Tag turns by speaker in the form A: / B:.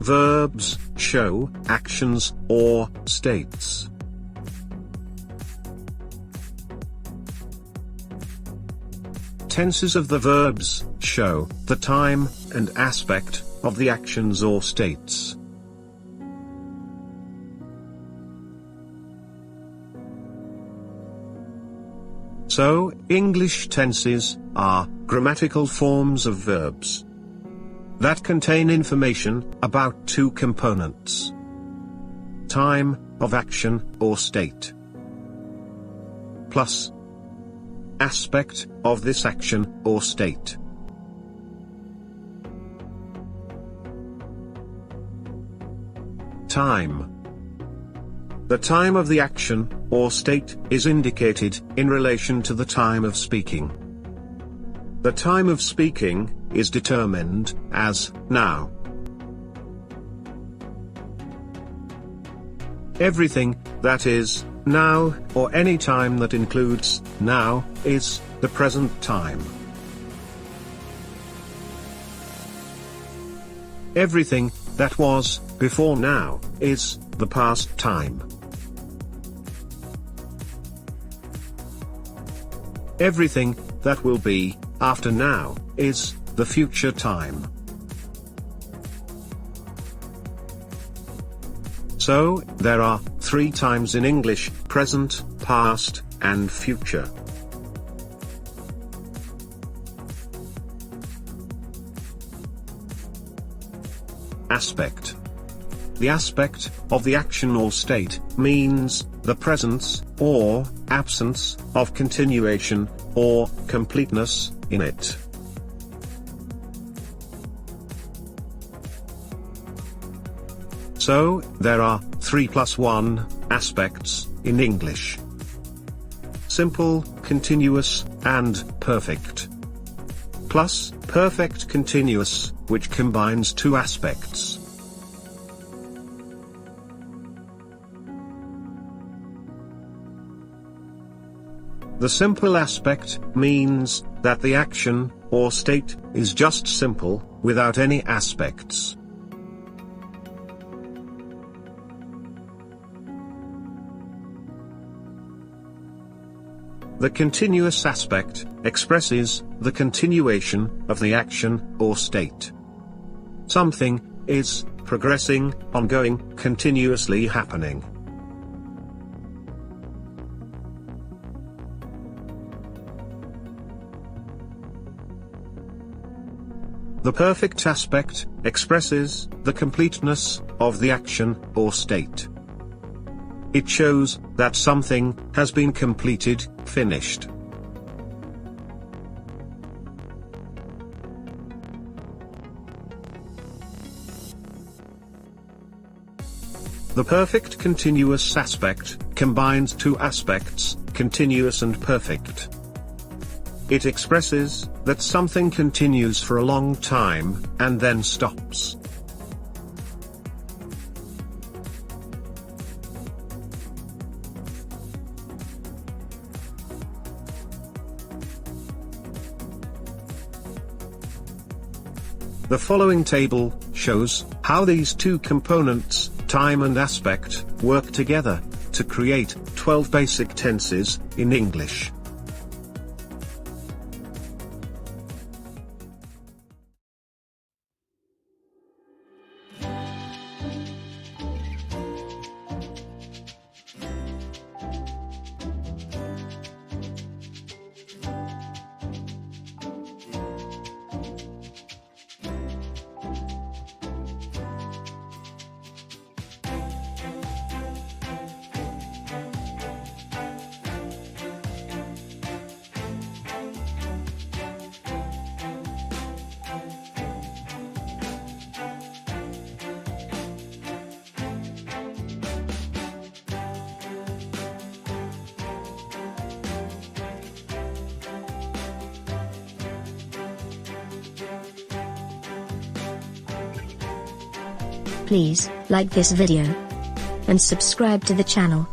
A: Verbs show actions or states. Tenses of the verbs show the time and aspect of the actions or states. So, English tenses are grammatical forms of verbs that contain information about two components: time of action or state, plus aspect of this action or state. Time. The time of the action or state is indicated in relation to the time of speaking. The time of speaking is determined as now. Everything that is now, or any time that includes now, is the present time. Everything that was before now is the past time. Everything that will be after now is the future time. So, there are three times in English: present, past, and future. Aspect. The aspect of the action or state means the presence or absence of continuation or completeness in it. So, there are 3 + 1 aspects in English: simple, continuous, and perfect. Plus, perfect continuous, which combines two aspects. The simple aspect means that the action or state is just simple, without any aspects. The continuous aspect expresses the continuation of the action or state. Something is progressing, ongoing, continuously happening. The perfect aspect expresses the completeness of the action or state. It shows that something has been completed, finished. The perfect continuous aspect combines two aspects, continuous and perfect. It expresses that something continues for a long time, and then stops. The following table shows how these two components, time and aspect, work together to create 12 basic tenses in English.
B: Please like this video and subscribe to the channel.